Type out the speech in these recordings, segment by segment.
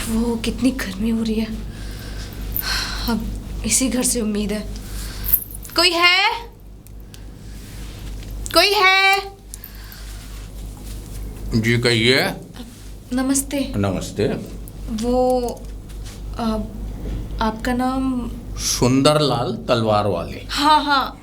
वो कितनी गर्मी हो रही है। अब इसी घर से उम्मीद है। कोई है? कोई है? जी कहिए। नमस्ते। नमस्ते। वो आपका नाम? सुंदरलाल तलवार वाले। हाँ हाँ,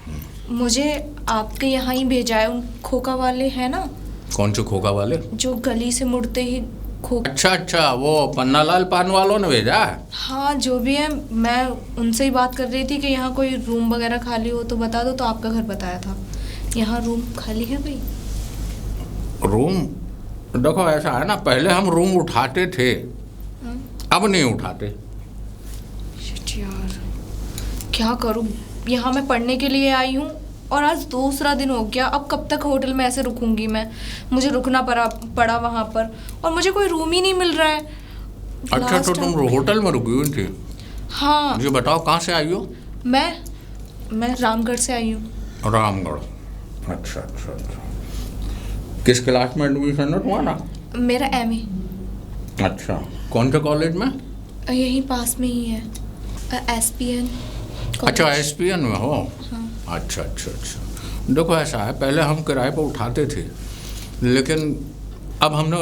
मुझे आपके यहाँ ही भेजा है। उन खोखा वाले हैं ना? कौन से खोखा वाले? जो गली से मुड़ते ही खोखा। अच्छा, वो पन्नालाल पान वालों ने भेजा है। हाँ, जो भी है, मैं उनसे ही बात कर रही थी कि यहाँ कोई रूम वगैरह खाली हो तो बता दो। तो आपका घर बताया था। यहाँ रूम खाली है भाई? रूम देखो ऐसा है ना, पहले हम रूम उठाते थे, अब नहीं उठाते। शिट यार, क्या करूँ? यहाँ मैं पढ़ने के लिए आई हूँ और आज दूसरा दिन हो गया। अब कब तक होटल में ऐसे रुकूंगी मैं? मुझे रुकना पड़ा वहाँ पर, और मुझे कोई रूम ही नहीं मिल रहा है। अच्छा, तो तुम होटल में रुकी हुई थी? हाँ। मुझे बताओ कहाँ से आई हो? मैं रामगढ़ से आई हूँ। रामगढ़। अच्छा। किस क्लास में एडमिशन है तुम्हारा? मेरा MA। अच्छा, कौन से कॉलेज में? यहीं पास में ही है, SPN। अच्छा, SPN में हो? हाँ। अच्छा। देखो ऐसा है, पहले हम किराए पर उठाते थे, लेकिन अब हमने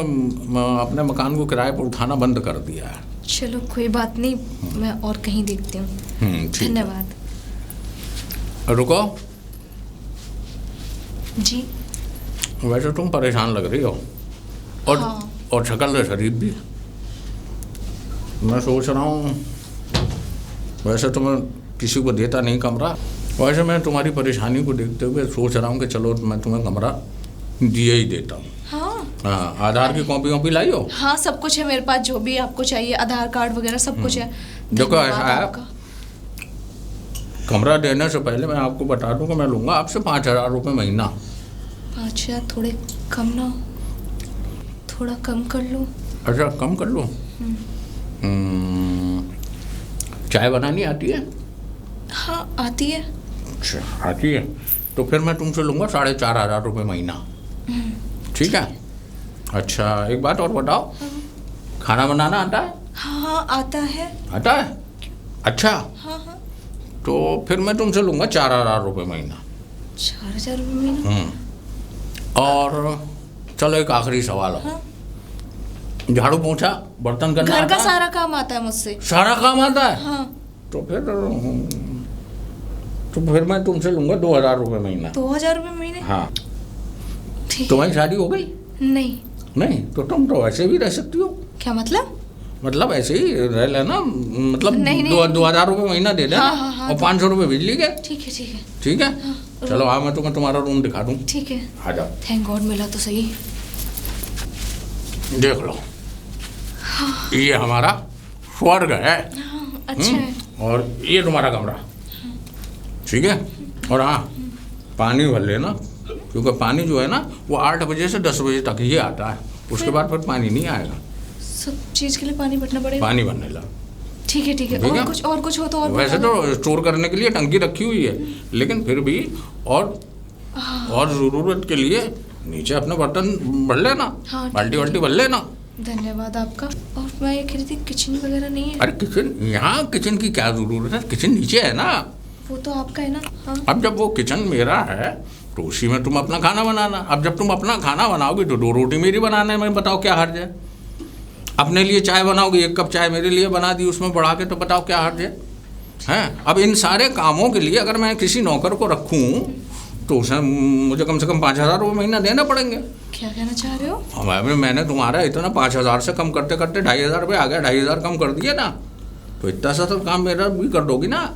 अपने मकान को किराए पर उठाना बंद कर दिया है। चलो कोई बात नहीं, मैं और कहीं देखती हूँ। धन्यवाद। रुको जी। वैसे तुम परेशान लग रही हो, और हाँ। और शक्ल शरीफ भी। मैं सोच रहा हूँ, वैसे तो मैं किसी को देता नहीं कमरा, वैसे मैं तुम्हारी परेशानी को देखते हुए सोच रहा हूँ कि चलो मैं तुम्हें कमरा दिए ही देता हूँ। हाँ, आधार की कॉपी लाई हो? हाँ, सब कुछ है मेरे पास, जो भी आपको चाहिए, आधार कार्ड वगैरह सब कुछ है। देखो ऐसा है, कमरा देने से पहले मैं आपको बता दूं कि मैं लूँगा आपसे 5,000 रुपये महीना। 5,000 थोड़े कम ना? थोड़ा कम कर लो। अच्छा, कम कर लो। चाय बनानी आती है? हाँ, आती है। अच्छा, आती है तो फिर मैं तुमसे लूँगा 4,500 रुपये महीना। ठीक है। अच्छा, एक बात और बताओ, खाना बनाना आता है? हाँ, आता है। आता है? अच्छा। हाँ। तो फिर मैं तुमसे लूँगा 4,000 रुपये महीना। 4,000 रुपये महीना? और चलो एक आखिरी सवाल है। हाँ? झाड़ू पोंछा बर्तन करना घर आता का है? सारा काम आता है मुझसे। सारा काम आता है? हाँ। तो फिर मैं तुमसे लूँगा 2,000 रुपये महीना। 2,000 रुपये महीने? हाँ। ठीक। तुम्हारी शादी हो गई? नहीं। तो तुम तो ऐसे भी रह सकती हो। क्या मतलब? मतलब ऐसे ही रह लेना, मतलब नहीं। 2,000 रुपये महीना दे देना। हाँ, और 500 रुपये बिजली के। ठीक है। हाँ, चलो आओ, मैं तुम्हें तुम्हारा रूम दिखा दूँ। ठीक है। आ जाओ। थैंक गॉड मिला तो सही। देख लो। हाँ। ये हमारा स्वर्ग है। हाँ, अच्छा है। और ये तुम्हारा कमरा। ठीक है। और हाँ, पानी भर लेना, क्योंकि पानी जो है ना वो 8 बजे से 10 बजे तक ही आता है, उसके बाद फिर पानी नहीं आएगा। सब चीज के लिए पानी भरना पड़ेगा? पानी भरने लगा। ठीक है। और कुछ हो तो और वैसे तो स्टोर करने के लिए टंकी रखी हुई है, लेकिन फिर भी और ज़रूरत के लिए नीचे अपने बर्तन भर लेना। हाँ, बाल्टी भर लेना। धन्यवाद आपका। और मैं ये कह रही थी, किचन वगैरह नहीं है? अरे किचन, यहाँ किचन की क्या ज़रूरत है, किचन नीचे है ना। वो तो आपका है ना। हाँ। अब जब वो किचन मेरा है तो उसी में तुम अपना खाना बनाना। अब जब तुम अपना खाना बनाओगे तो 2 रोटी मेरी बनाने में बताओ क्या हर्ज है। अपने लिए चाय बनाओगे, 1 कप चाय मेरे लिए बना दी उसमें बढ़ा के, तो बताओ क्या हर्ज है? हैं? अब इन सारे कामों के लिए अगर मैं किसी नौकर को रखूँ तो उसे मुझे कम से कम 5,000 रुपये महीना देना पड़ेंगे। क्या कहना चाह रहे हो? हमारे मैंने तुम्हारा इतना 5,000 से कम करते 2,500 रुपये आ गया, 2,500 कम कर दिए ना, तो इतना सा तो काम मेरा भी कर दोगी ना।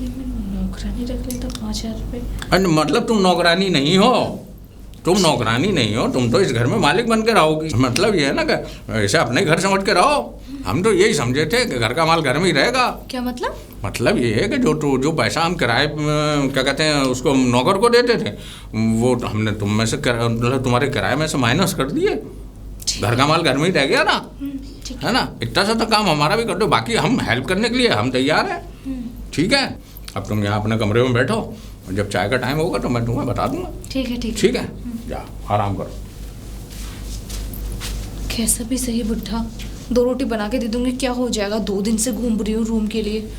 नौकरानी रख लेता 5,000 रुपये। अरे मतलब तुम नौकरानी नहीं हो, तुम तो इस घर में मालिक बन के रहोगी। मतलब ये है ना कि ऐसे अपने घर समझ के रहो। हम तो यही समझे थे कि घर का माल घर में ही रहेगा। क्या मतलब? मतलब ये है कि जो पैसा हम किराए क्या कहते हैं उसको नौकर को देते थे, वो हमने तुम में से मतलब तुम्हारे किराए में से माइनस कर दिए। घर का माल घर में ही रह गया ना, है ना। इतना सा तो काम हमारा भी कर दो, बाकी हम हेल्प करने के लिए हम तैयार हैं। ठीक है। अब तुम यहाँ अपने कमरे में बैठो, जब चाय का टाइम होगा तो मैं तुम्हें बता दूंगा। ठीक है। जा आराम करो। कैसा भी सही बुढ़ा, 2 रोटी बना के दे दूंगी, क्या हो जाएगा, 2 दिन से घूम रही हूँ रूम के लिए।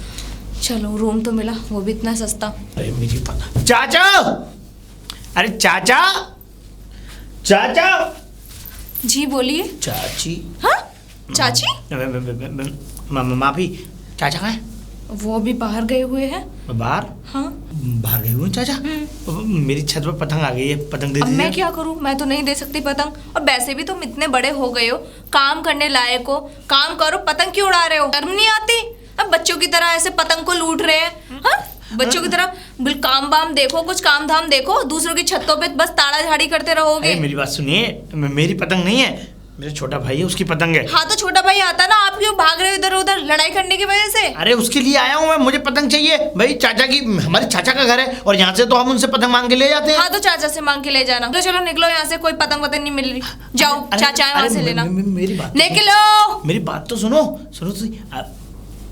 चलो रूम तो मिला, वो भी इतना सस्ता। अरे मेरी पता, चाचा, अरे चाचा, चाचा। जी बोलिए। चाची। हाँ चाची। माफी, चाचा कहाँ है? वो अभी बाहर गए हुए हैं। बाहर? हाँ बाहर गए हुए हैं चाचा। मेरी छत पर पतंग आ गई है, पतंग दे अब दीजिए। मैं क्या करूं, मैं तो नहीं दे सकती पतंग। और वैसे भी तुम इतने बड़े हो गए हो, काम करने लायक हो, काम करो, पतंग क्यों उड़ा रहे हो? शर्म नहीं आती? अब बच्चों की तरह ऐसे पतंग को लूट रहे हैं। हाँ बच्चों की तरह बिल काम वाम देखो, कुछ काम धाम देखो, दूसरों की छतों पे बस ताड़ा झाड़ी करते रहोगे। मेरी बात सुनिए, मेरी पतंग नहीं है, मेरा छोटा भाई है, उसकी पतंग है। हाँ तो छोटा भाई आता ना, आप क्यों भाग रहे हो इधर उधर लड़ाई करने की वजह से? अरे उसके लिए आया हूँ मैं, मुझे पतंग चाहिए भाई। चाचा की, हमारे चाचा का घर है और यहाँ से तो हम उनसे पतंग मांग के ले जाते हैं। हाँ तो चाचा से मांग के ले जाना। तो चलो निकलो यहाँ से, कोई पतंग वतंग नहीं मिल रही। जाओ चाचा है वहां से लेना। मेरी बात निकलो, मेरी बात तो सुनो।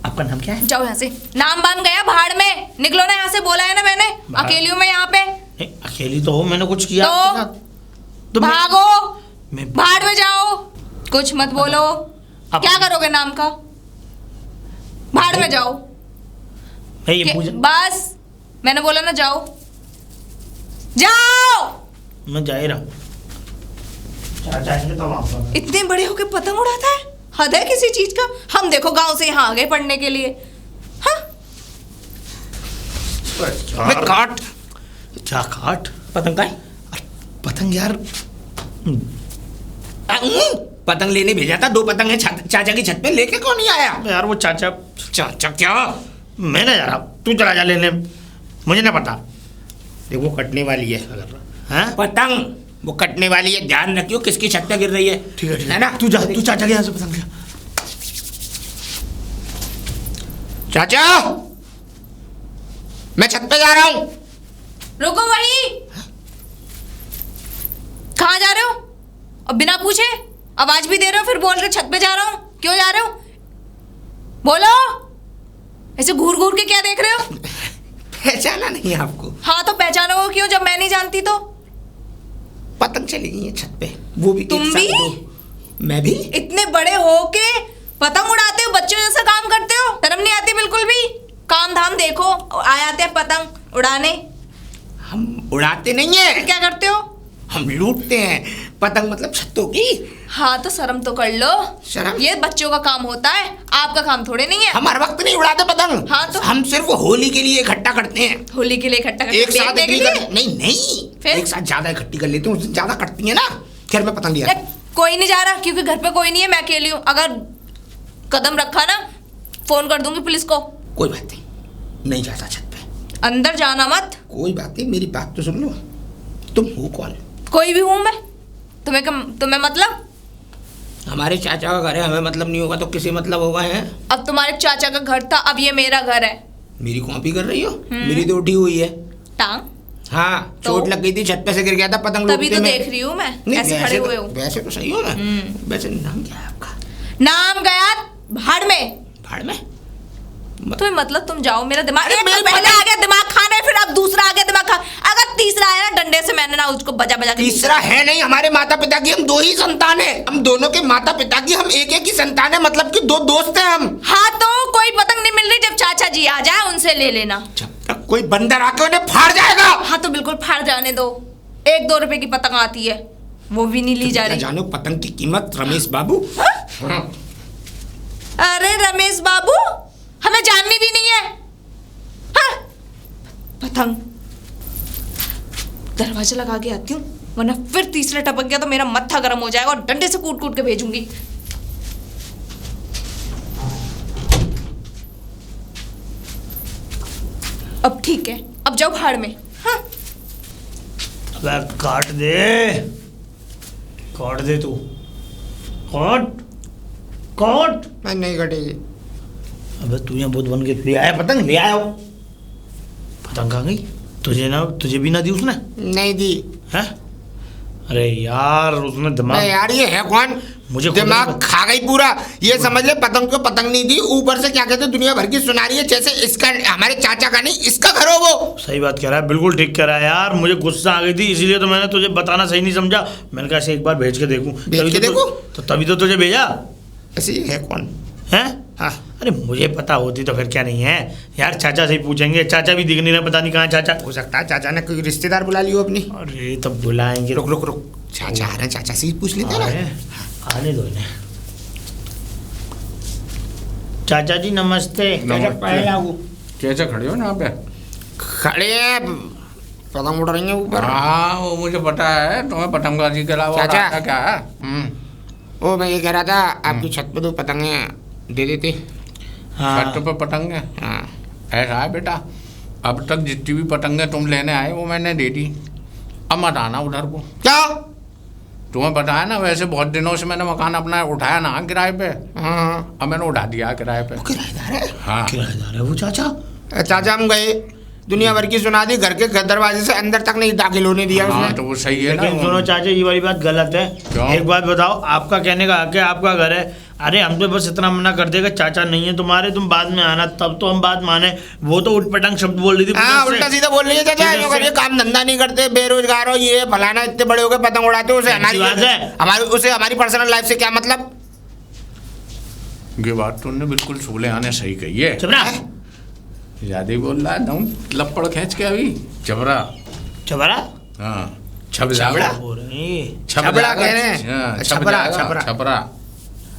आपका नाम क्या है? जाओ यहाँ से। नाम बाम गया भाड़ में, निकलो ना यहाँ से, बोला है ना मैंने। अकेली हूँ मैं यहाँ पे। अकेली तो हो, मैंने कुछ किया तो भागो, मैं भाड़ में जाओ, कुछ मत बोलो। क्या करोगे नाम का? भाड़ में जाओ। बस मैंने बोला ना, जाओ जाओ। मैं जा ही रहा हूँ। तो इतने बड़े होके पतंग उड़ाता है, हद है किसी चीज का। हम देखो गांव से यहाँ आ गए पढ़ने के लिए। हाँ काट क्या काट पतंग का है? पतंग यार, पतंग लेने भेजा था, 2 पतंग है चाचा की छत पे, लेके कौन नहीं आया? यार वो चाचा क्या? मैं ना जा रहा, तू चला जा लेने, मुझे ना पता। देखो कटने वाली है हाँ? पतंग, वो कटने वाली है, ध्यान रखियो किसकी छत पे गिर रही है। ठीक है ना? तू जा, तू चाचा के यहाँ से पतंग ले। चाचा मैं छत पे जा रहा हूँ। रुको वही, कहाँ जा रहे हो? अब बिना पूछे आवाज भी दे रहे हो, फिर बोल रहे छत पे जा रहा हूँ। क्यों जा रहे हो? बोलो, ऐसे घूर घूर के क्या देख रहे हो? पहचाना नहीं आपको? हाँ तो पहचानो क्यों जब मैं नहीं जानती तो? पतंग चली गई है छत पे, वो भी तुम भी? मैं भी। इतने बड़े हो के पतंग उड़ाते हो, बच्चों जैसा काम करते हो, शर्म नहीं आती बिल्कुल भी? काम धाम देखो, आ जाते हैं पतंग उड़ाने। हम उड़ाते नहीं है। क्या करते हो? हम लूटते हैं पतंग, मतलब छतों की। हाँ तो शर्म तो कर लो। शर्म? ये बच्चों का काम होता है, आपका काम थोड़े नहीं है। हम हर वक्त नहीं उड़ाते पतंग। हाँ तो हम सिर्फ होली के लिए इकट्ठा करते हैं। होली के लिए इकट्ठा करते एक साथ देखने के लिए? नहीं फिर? एक साथ ज्यादा इकट्ठी कर लेते हैं, उस दिन ज्यादा कटती है ना। खैर मैं पतंग लिया। कोई नहीं जा रहा, क्योंकि घर पे कोई नहीं है, मैं अकेली हूँ। अगर कदम रखा ना, फोन कर दूंगी पुलिस को। कोई बात नहीं जाता छत पे। अंदर जाना मत। कोई बात नहीं, मेरी बात तो सुन लो। तुम हो कौन? कोई भी हूँ मैं, तुम्हें मतलब? हमारे चाचा का घर है, हमें मतलब नहीं होगा तो किसे मतलब होगा? है अब तुम्हारे चाचा का घर था, अब ये मेरा घर है। मेरी कॉपी कर रही हो? मेरी तो उठी हुई है टांग। हाँ तो? चोट लग गई थी, छत पे से गिर गया था पतंग तभी लूटते तो में। देख रही हूँ मैं, नहीं, ऐसे खड़े हुए हो। वैसे तो सही हो मैं। वैसे नाम क्या है आपका? नाम गया भाड़ में। भाड़ में? तुम्हें मतलब तुम जाओ, मेरा दिमाग अरे एक तो मेरे पहले पता- आ गया दिमाग खाने, फिर अब दूसरा आ गया दिमाग खा। अगर तीसरा आया ना, डंडे से मैंने ना उसको बजा बजा के। तीसरा है नहीं, हमारे माता पिता की हम 2 ही संतान है। हम दोनों के माता पिता की हम एक ही संतान है, मतलब कि 2 दोस्त हैं हम। हाँ तो कोई पतंग नहीं मिल रही, जब चाचा जी आ जाए उनसे ले लेना। जब तक कोई बंदर आके उन्हें फाड़ जाएगा। हाँ तो बिल्कुल फाड़ जाने दो। 1-2 रुपए की पतंग आती है, वो भी नहीं ली जा रही। जानो पतंग की कीमत रमेश बाबू? हाँ। अरे रमेश बाबू, हमें जाननी भी नहीं है। हाँ? पतंग दरवाजा लगा के आती हूँ, वरना फिर तीसरा टपक गया तो मेरा मत्था गर्म हो जाएगा और डंडे से कूट कूट के भेजूंगी। अब ठीक है, अब जाओ भाड़ में। हाँ? अबे काट दे तू, काट। मैं नहीं कटेगी। अबे तू यहाँ भूत बन के ले आया पतंग, ले आया हो। पतंग कहाँ गई? तुझे भी ना दी उसने? नहीं दी है? अरे यार उसने दिमाग, यार ये है कौन? मुझे दिमाग खा गई पूरा। ये समझ ले पतंग को पतंग नहीं दी, ऊपर से क्या कहते हैं दुनिया भर की सुना रही है, जैसे इसका हमारे चाचा का नहीं इसका घर हो वो। सही बात कह रहा है, बिल्कुल ठीक कह रहा है यार। मुझे गुस्सा आ गई थी, इसीलिए तो मैंने तुझे बताना सही नहीं समझा। मैंने कहा ऐसे एक बार भेज के देखूं। भेज के देखो? तो तभी तो तुझे भेजा। ऐसे ही है कौन? हैं? हाँ। अरे मुझे पता होती तो फिर क्या नहीं है यार, चाचा से ही पूछेंगे। चाचा भी दिख नहीं रहा, पता नहीं कहाँ चाचा। हो सकता है चाचा ने कोई रिश्तेदार बुला लियो अपनी। अरे तब बुलाएंगे। रुक रुक रुक, चाचा आ रहे हैं, चाचा से ही पूछ लेते हैं अरे, ना। आने दो इन्हें। चाचा जी नमस्ते। नमस्ते। पहले आओ। कैसे खड़े हो ना पे? खड़े हैं, पतंग उड़ रही है ऊपर। हाँ वो मुझे पता है, तुम्हें पतंगबाजी के अलावा और चाचा। आता क्या है? ओ मैं ये कह रहा था, आपकी छत पे 2 पतंगे दे देते। हाँ छत पे पतंगे? हाँ। ऐसा है बेटा, अब तक जितनी भी पतंगे तुम लेने आए वो मैंने दे दी। अब मत आना उधर को। क्या? तुम्हें बताया ना, वैसे बहुत दिनों से मैंने मकान अपना उठाया ना किराए पे। हाँ। अब मैंने उठा दिया किराए पे। किराएदार है? हाँ किराएदार है वो चाचा। चाचा हम गए, दुनिया भर की सुना दी, घर के दरवाजे से अंदर तक नहीं दाखिल होने दिया हाँ उसने। तो वो सही है ना। लेकिन सुनो चाचा, ये वाली बात गलत है। क्यों? एक बात बताओ, आपका कहने का हक है, आपका घर है। अरे हम तो बस इतना मना कर देगा, चाचा नहीं है तुम्हारे, तुम बाद में आना, तब तो हम बात माने। वो तो उठपटांग शब्द बोल रही थी। हाँ पुलिस से। उल्टा सीधा बोल रही है चाचा, पुलिस यो से। करिए, काम धंधा नहीं करते, बेरोजगार हो, ये फलाना, इतने बड़े हो गए पतंग उड़ाते हो, उसे अच्छी बात है। हमारी पर्सनल लाइफ से क्या मतलब? ये बात तुमने बिल्कुल सूले आने सही कही है। चुप रहा। ज्यादा ही बोल रहा है, दम लपड़ खींच के अभी चबरा। चबरा हाँ छप छबड़ा? जाएगा। बोल रहे। छबड़ा कह रहे हैं। हाँ, छप छपरा, जाएगा, छपरा। छपरा।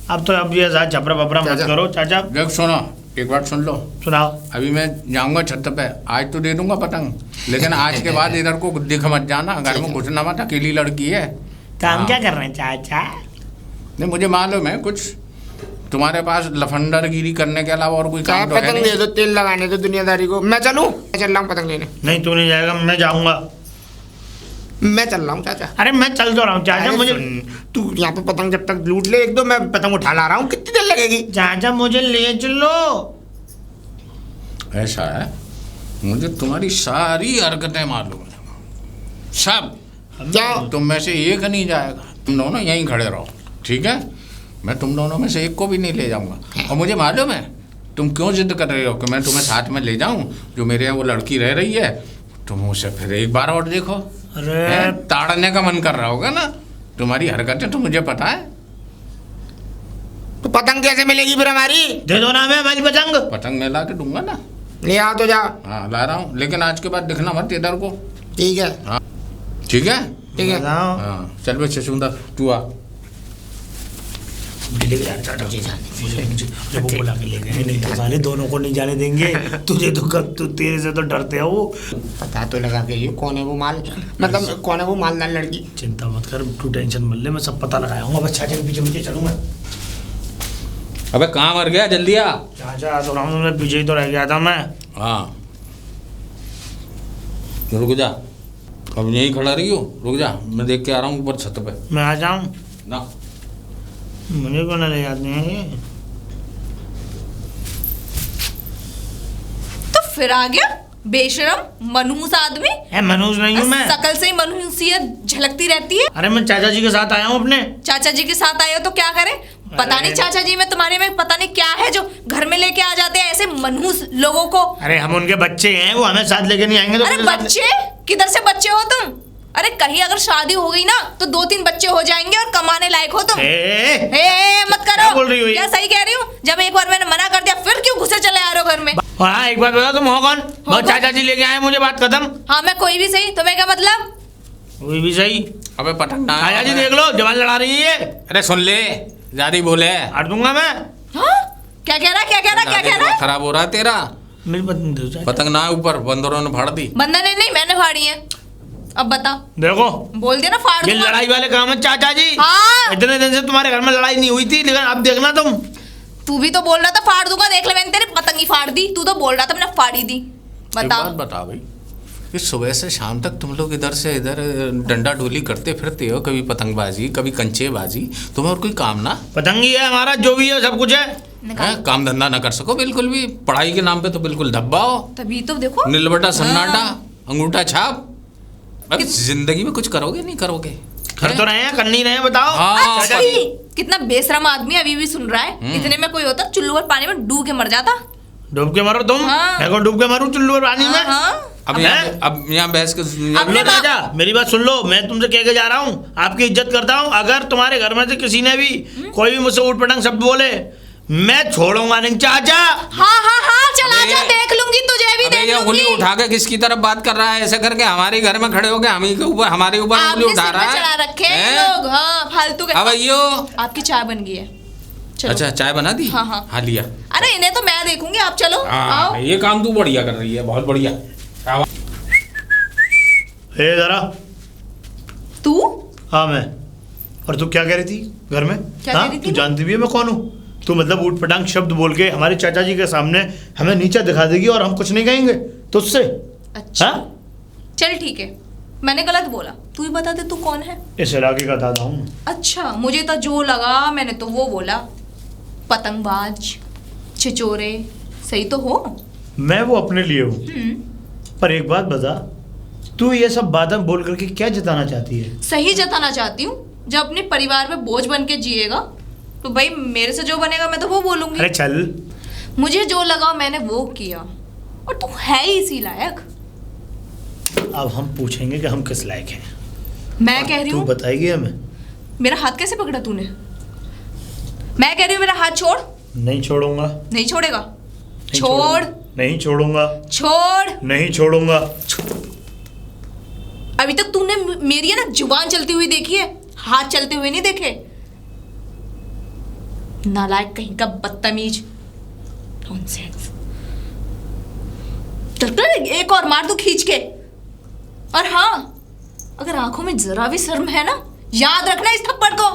अब तो अब ये साथ छपरा बपरा मत चाचा। करो चाचा। देख सुनो, एक बात सुन लो। सुनाओ। अभी मैं जाऊंगा छत पे, आज तो दे दूंगा पतंग, लेकिन आज के बाद इधर को दिख मत जाना, घर में घुसना मत, अकेली लड़की है। तो हम हाँ। क्या कर रहे हैं चाचा? नहीं मुझे मालूम है, कुछ तुम्हारे पास लफंडरगिरी करने के अलावा और कोई चाहे काम तो है पतंग दे नहीं। दो, तेल लगाने दो दुनियादारी को। मैं चलूं? मैं चल रहा हूँ पतंग लेने। नहीं तू नहीं जाएगा, मैं जाऊंगा। मैं चल रहा हूँ चाचा। अरे मैं चल तो रहा हूँ चाचा। अरे मुझे सुन, तू यहाँ पे पतंग जब तक लूट ले एक दो, मैं पतंग उठा ला रहा हूँ, कितनी देर लगेगी? चाचा मुझे ले चलो। ऐसा है, मुझे तुम्हारी सारी हरकतें मालूम है, सब। क्या? तुम में से एक नहीं जाएगा, तुम दोनों यहीं खड़े रहो, ठीक है? मैं तुम दोनों में से एक को भी नहीं ले जाऊंगा। और मुझे मालूम है तुम क्यों जिद कर रहे हो कि मैं तुम्हें साथ में ले जाऊं। जो मेरे यहाँ वो लड़की रह रही है, तुम उसे फिर एक बार और देखो। अरे ताड़ने का मन कर रहा होगा ना, तुम्हारी हरकतें तो मुझे पता है। तो पतंग कैसे मिलेगी फिर हमारी? दे दो ना हमें हमारी पतंग। पतंग मैं ला के दूंगा ना। ले आओ तो जाओ। हाँ ला रहा हूँ, लेकिन आज के बाद दिखना मत इधर को, ठीक है। ठीक है? ठीक है। बताओ। हाँ चल बे सुंदर, तू आ। ले गए चाचा जी मुझे वो बुला के ले गए। नहीं तो साले दोनों को नहीं जाने देंगे। तुझे तो कब तू तेरे से तो डरते हो वो। पता तो लगा के ये कौन है वो माल, मतलब कौन है वो मालदार लड़की। चिंता मत कर, तू टेंशन मत ले, मैं सब पता लगाऊंगा। बस चाचा के पीछे पीछे चलूंगा। अबे कहाँ मर गया, जल्दी आ। चाचा तो राउंड में पीछे ही तो रह गया था मैं। हाँ रुक जा, अब यहीं खड़ा रही हो, रुक जा, मैं देख के आ रहा हूँ ऊपर छत पे। मैं आ जाऊं? ना मुझे क्यों ना ले जाते हैं ये? तो फिर आ गया बेशरम मनहूस आदमी। है मनहूस नहीं हूँ मैं। शकल से ही मनहूसियत झलकती रहती है। अरे मैं चाचा जी के साथ आया हूँ अपने। चाचा जी के साथ आए हो तो क्या करें? पता नहीं चाचा जी में तुम्हारे में पता नहीं क्या है जो घर में लेके आ जाते हैं ऐसे मनहूस लोगों को। अरे हम उनके बच्चे हैं, वो हमें साथ लेके नहीं आएंगे तो अरे मेरे साथ- बच्चे किधर से बच्चे हो तुम? अरे कहीं अगर शादी हो गई ना तो 2-3 बच्चे हो जाएंगे और कमाने लायक हो तुम। ए, मत करो। क्या बोल रही हो ये? क्या सही कह रही हूँ? जब एक बार मैंने मना कर दिया फिर क्यों घुसे चले आ रहे हो घर में? हाँ एक बात बताओ, तुम हो कौन? हो बस कौन? चाचा जी लेके आए, मुझे बात खत्म। हाँ मैं कोई भी सही, तुम्हें क्या मतलब? वो भी सही। अबे पतंग ना। चाचा जी देख लो, जवान लड़ा रही है। अरे सुन ले, ज्यादा ही बोले। हट दूंगा मैं। हाँ? क्या कह रहा है? क्या कह रहा है? क्या कह रहा है? खराब हो रहा है तेरा। मेरी पत्नी दो चाचा। पतंग ना ऊपर, बंदरों ने फाड़ दी। बंदा ने नहीं, मैंने फाड़ी है। अब बता, देखो बोल दिया ना फाड़ ये दूंगा। लड़ाई वाले काम है चाचा जी। हाँ। इतने दिन से तुम्हारे घर में लड़ाई नहीं हुई थी, लेकिन अब देखना तुम। तू भी तो बोल रहा था फाड़ दूंगा, देख ले मैंने तेरी पतंगी फाड़ दी। तू तो बोल रहा था मैंने फाड़ी दी। एक बता। बात बता भाई, ये सुबह से शाम तक तुम लोग इधर से इधर डंडा डोली करते फिरते हो, कभी पतंगबाजी कभी कंचेबाजी, तुम्हें और कोई काम ना पतंगी है हमारा, जो भी है सब कुछ है। है? काम धंधा ना कर सको बिल्कुल भी, पढ़ाई के नाम पे तो बिल्कुल धब्बा हो, तभी तो देखो। नीलबटा सन्नाटा, हाँ। अंगूठा छाप। अब जिंदगी में कुछ करोगे नहीं करोगे? कर तो रहे हैं, कर नहीं रहे हैं, बताओ। हाँ। चाचा जी। कितना बेशरम आदमी अभी भी सुन रहा है। इतने में कोई होता चुल्लू और पानी में डूब के मर जाता। डूब के मरो तुम। हाँ। मैं कौन डूब के मरूं चुल्लू और पानी में? हाँ। अब यहाँ बहस के लो चाचा, मेरी बात सुन लो, मैं तुमसे कह के जा रहा हूँ, आपकी इज्जत करता हूँ। अगर तुम्हारे घर में से किसी ने भी कोई भी मुझसे ऊट पटांग शब्द बोले, मैं छोड़ूंगा नहीं चाचा। हाँ चला जा, देख लूंगी तुझे भी, देख लूंगी। उंगली उठा के किसकी तरफ बात कर रहा है ऐसे करके? हमारे घर में खड़े होके हम ही के ऊपर, हमारे ऊपर उंगली उठा रहा है। चला रखे हैं लोग, हाँ फालतू के। अब यो आपकी चाय बन गई है। चलो। अच्छा चाय बना दी? हाँ लिया। अरे इन्हें तो मैं देखूंगी, आप चलो। आओ। ये काम तू बढ़िया कर रही है, बहुत बढ़िया। जरा तू? हाँ मैं। और तू क्या कह रही थी घर में? क्या कह रही थी? तू जानती भी है मैं कौन हूँ? तू मतलब ऊट पटांग शब्द बोल के हमारे चाचा जी के सामने हमें नीचा दिखा देगी और हम कुछ नहीं कहेंगे तुझसे? अच्छा चल ठीक है, मैंने गलत बोला, तू ही बता दे तू कौन है? इस इलाके का दादा हूँ। अच्छा, मुझे तो जो लगा मैंने तो वो बोला, पतंगबाज, छिचोरे, सही तो हो? मैं वो अपने लिए हूँ, पर एक बात बता, तू ये सब बातें बोल करके क्या जताना चाहती है? सही जताना चाहती हूँ, जब अपने परिवार में बोझ बन के जिएगा तो भाई मेरे से जो बनेगा मैं तो वो बोलूंगी। अरे चल, मुझे जो लगा मैंने वो किया, और तू है ही इसी लायक। अब हम पूछेंगे कि हम किस लायक हैं। मैं कह रही हूँ, तू बताएगी हमें। मेरा हाथ कैसे पकड़ा तूने? मैं कह रही हूँ मेरा हाथ छोड़। नहीं छोड़ूंगा। नहीं छोड़ेगा? छोड़। नहीं छोड़ूंगा। छोड़। नहीं छोड़ूंगा। अभी तक तूने मेरी है ना जुबान चलती हुई देखी है, हाथ चलते हुए नहीं देखे। नालायक कहीं का, बदतमीज, नॉनसेंस। एक और मार दूं खींच के। और हाँ, अगर आंखों में जरा भी शर्म है ना, याद रखना इस थप्पड़ को।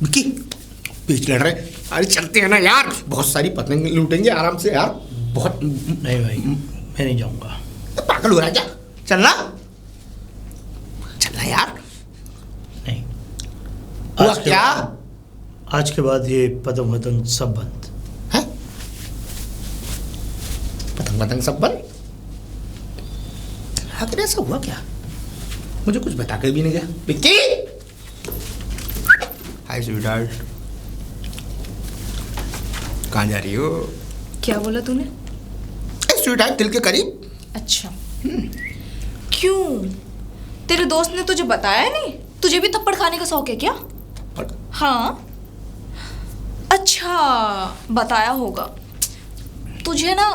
विक्की, बीच लड़ रहे। अरे चलते हैं ना यार, बहुत सारी पतंग लूटेंगे आराम से यार। बहुत नहीं भाई, मैं नहीं जाऊंगा। पागल हो रहा है क्या? चलना चलना यार। नहीं। हुआ क्या? आज के बाद ये पतंग सब बंद है। पतंग सब बंद? आखिर ऐसा हुआ क्या? मुझे कुछ बता कर भी नहीं गया। विक्की, हाय स्वीटहार्ट, कहाँ जा रही हो? क्या बोला तूने? स्वीटहार्ट, दिल के करीब। अच्छा, क्यों? तेरे दोस्त ने तुझे बताया नहीं? तुझे भी थप्पड़ खाने का शौक है क्या? हाँ, अच्छा, बताया होगा। तुझे ना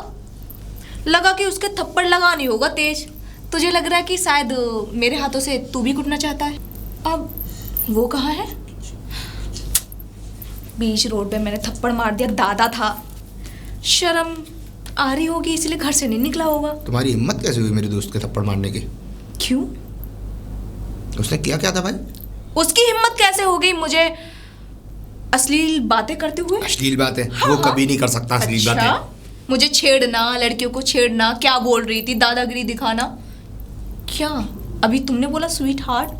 लगा कि उसके थप्पड़ लगानी होगा तेज। तुझे लग रहा है कि शायद मेरे हाथों से तू भी कुटना चाहता है। अब वो कहाँ है? बीच रोड पे मैंने थप्पड़ मार दिया, दादा था। शर्म आ रही होगी इसलिए घर से नहीं निकला होगा। तुम्हारी हिम्मत कैसे हुई मेरे दोस्त के थप्पड़ मारने की? क्यों? उसने किया क्या था भाई? उसकी हिम्मत कैसे हो गई मुझे अश्लील बातें करते हुए? अश्लील बातें? हाँ, वो हाँ। कभी नहीं कर सकता अश्लील अच्छा? बातें। मुझे छेड़ना, लड़कियों को छेड़ना, क्या बोल रही थी? दादागिरी दिखाना। क्या अभी तुमने बोला स्वीट हार्ट?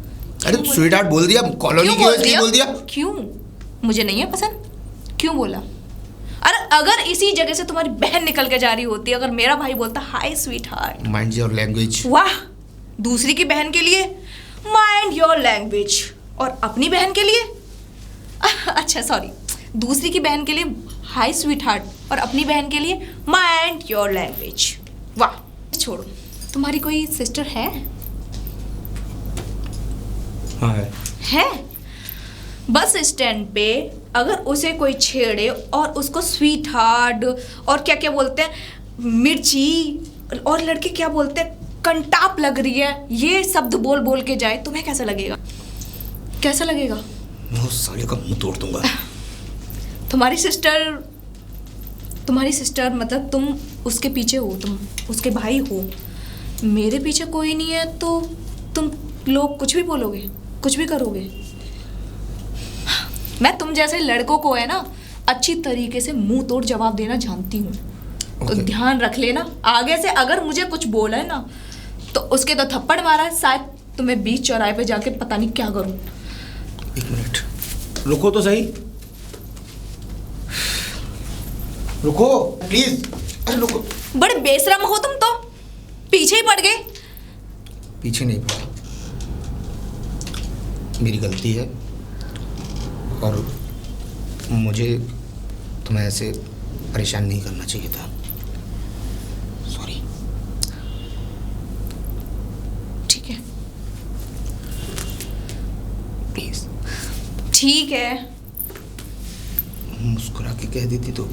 अरे स्वीट हार्ट बोल दिया, कॉलोनी की वजह बोल दिया। क्यों? मुझे नहीं है पसंद, क्यों बोला? अरे अगर इसी जगह से तुम्हारी बहन निकल के जा रही होती, अगर मेरा भाई बोलता hi sweetheart. Mind your language. वाह, दूसरी की बहन के लिए माइंड योर लैंग्वेज, और अपनी बहन के लिए अच्छा सॉरी, दूसरी की बहन के लिए हाय स्वीट हार्ट और अपनी बहन के लिए माइंड योर लैंग्वेज। वाह, छोड़ो। तुम्हारी कोई सिस्टर है? हाँ है? बस स्टैंड पे अगर उसे कोई छेड़े और उसको स्वीट हार्ट और क्या क्या बोलते हैं, मिर्ची, और लड़के क्या बोलते हैं, कंटाप लग रही है, ये शब्द बोल बोल के जाए, तुम्हें कैसा लगेगा? कैसा लगेगा? मैं उस साले का मुंह तोड़ दूंगा। तुम्हारी सिस्टर मतलब तुम उसके पीछे हो, तुम उसके भाई हो। मेरे पीछे कोई नहीं है तो तुम लोग कुछ भी बोलोगे, कुछ भी करोगे। मैं तुम जैसे लड़कों को है ना अच्छी तरीके से मुंह तोड़ जवाब देना जानती हूँ। तो ध्यान रख लेना, आगे से अगर मुझे कुछ बोला है ना तो उसके तो थप्पड़ मारा है, शायद तुम्हें बीच चौराहे पे जाके पता नहीं क्या करूँ। एक मिनट रुको तो सही, रुको प्लीज। अरे रुको। बड़े बेशरम हो तुम तो, पीछे ही पड़ गए। पीछे नहीं पड़ा, मेरी गलती है। और मुझे तुम्हें ऐसे परेशान नहीं करना चाहिए था। सॉरी। ठीक है, प्लीज। ठीक है। मुस्कुरा के कह देती तो।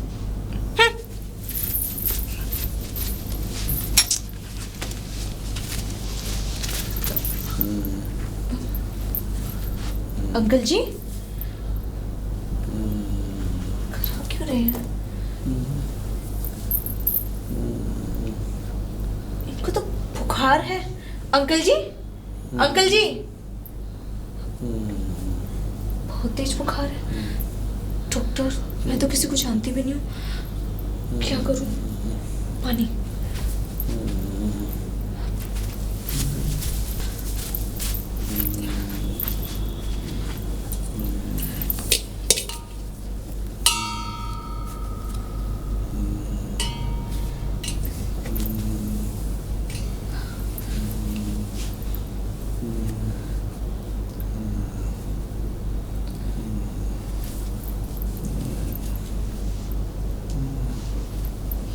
अंकल जी करा क्यों रहे हैं? इनको तो बुखार है। अंकल जी, अंकल जी, बहुत तेज बुखार है। डॉक्टर, मैं तो किसी को जानती भी नहीं हूँ, क्या करूँ? पानी।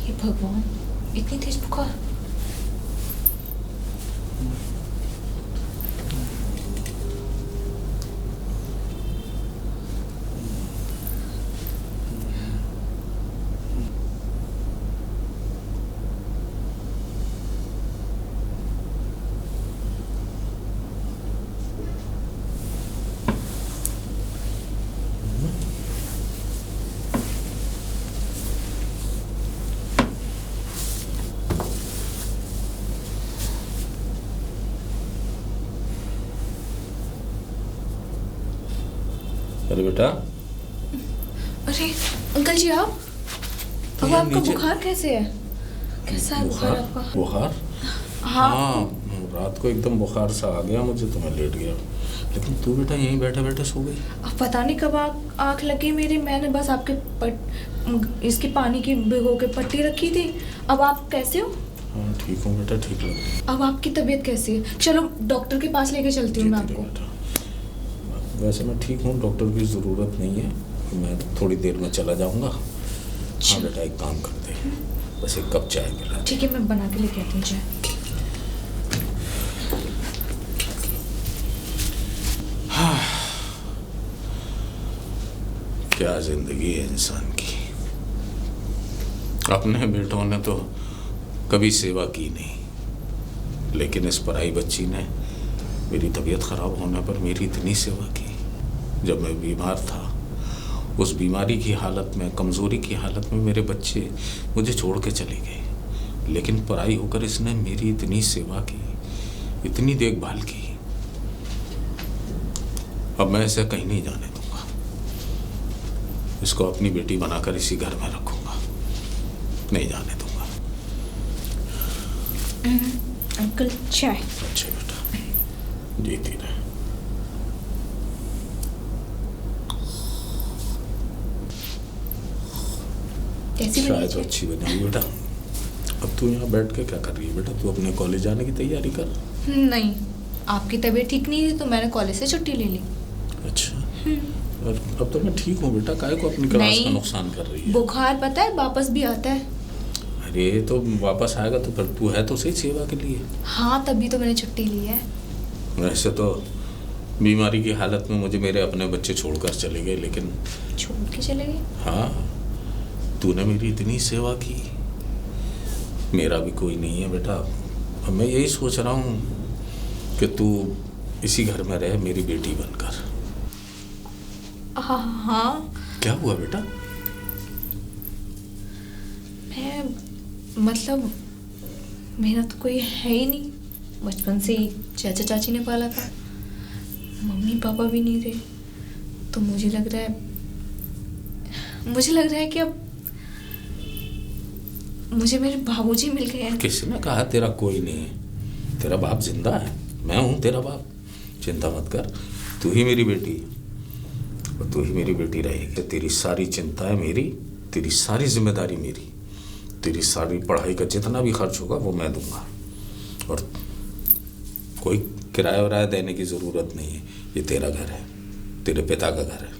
हे भगवान, इतनी तेज बुखार। अरे बेटा, अरे अंकल जी, आप अब ये आपका नीचे- बुखार कैसे है? कैसा है बुखार आपका? बुखार? हाँ, रात को एकदम बुखार सा आ गया मुझे, तो मैं लेट गया। लेकिन तू बेटा यहीं बैठे बैठे सो गई। अब पता नहीं कब आँख लगी मेरी। मैंने बस आपके इसकी पानी की भिगो के पट्टी रखी थी। अब आप कैसे हो? हाँ ठीक हूँ बेटा, ठीक लग रही है। अब आपकी तबीयत कैसी है? चलो डॉक्टर के पास लेके चलती हूँ मैं ठीक है आपको। बेटा। वैसे मैं ठीक हूँ, डॉक्टर की ज़रूरत नहीं है, मैं थोड़ी देर में चला जाऊँगा। हाँ बेटा, एक काम करते हैं, बस एक कप चाय पिला। ठीक है, मैं बना के लेके आती हूँ चाय। क्या जिंदगी है इंसान की। अपने बेटों ने तो कभी सेवा की नहीं, लेकिन इस पराई बच्ची ने मेरी तबीयत खराब होने पर मेरी इतनी सेवा की। जब मैं बीमार था, उस बीमारी की हालत में, कमज़ोरी की हालत में मेरे बच्चे मुझे छोड़ के चले गए, लेकिन पराई होकर इसने मेरी इतनी सेवा की, इतनी देखभाल की। अब मैं इसे कहीं नहीं जाने दूंगा, इसको अपनी बेटी बनाकर इसी घर में रखूंगा, नहीं जाने दूंगा। अंकल चाय। अच्छे बेटा, जीती रहे। कैसी चाय बनी तो चाय? अच्छी बनी बेटा। अब तू यहाँ बैठ के क्या कर रही है बेटा? तू अपने कॉलेज जाने की तैयारी कर। नहीं, आपकी तबीयत ठीक नहीं थी तो मैंने कॉलेज से छुट्टी ले ली। अच्छा, और अब तो मैं ठीक हूँ बेटा, काहे को अपनी क्लास का नहीं। नुकसान कर रही है? बुखार पता है वापस भी आता है। अरे तो वापस आएगा तो फिर तू है तो सही सेवा के लिए। हाँ, तभी तो मैंने छुट्टी ली है। वैसे तो बीमारी की हालत में मुझे मेरे अपने बच्चे छोड़कर चले गए, लेकिन छोड़ के चले गए? हाँ, तूने मेरी इतनी सेवा की। मेरा भी कोई नहीं है बेटा। अब मैं यही सोच रहा हूँ कि तू इसी घर में रहे मेरी बेटी बनकर। हाँ। क्या हुआ बेटा? मैं मतलब मेरा तो कोई है ही नहीं। बचपन से ही चाचा चाची ने पाला था, मम्मी पापा भी नहीं थे। तो मुझे लग रहा है कि अब मुझे मेरे बाबूजी मिल गए हैं। किसने कहा तेरा कोई नहीं है? तेरा बाप जिंदा है, मैं हूँ तेरा बाप। चिंता मत कर, तू ही मेरी बेटी है और तू ही मेरी बेटी रहेगी। तेरी सारी चिंताएं मेरी, तेरी सारी जिम्मेदारी मेरी, तेरी सारी पढ़ाई का जितना भी खर्च होगा वो मैं दूंगा। और कोई किराया वराया देने की ज़रूरत नहीं है, ये तेरा घर है, तेरे पिता का घर है।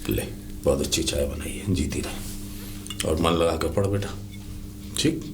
ले, बहुत अच्छी चाय बनाई है, जीती रहे और मन लगा कर पढ़ बेटा, ठीक।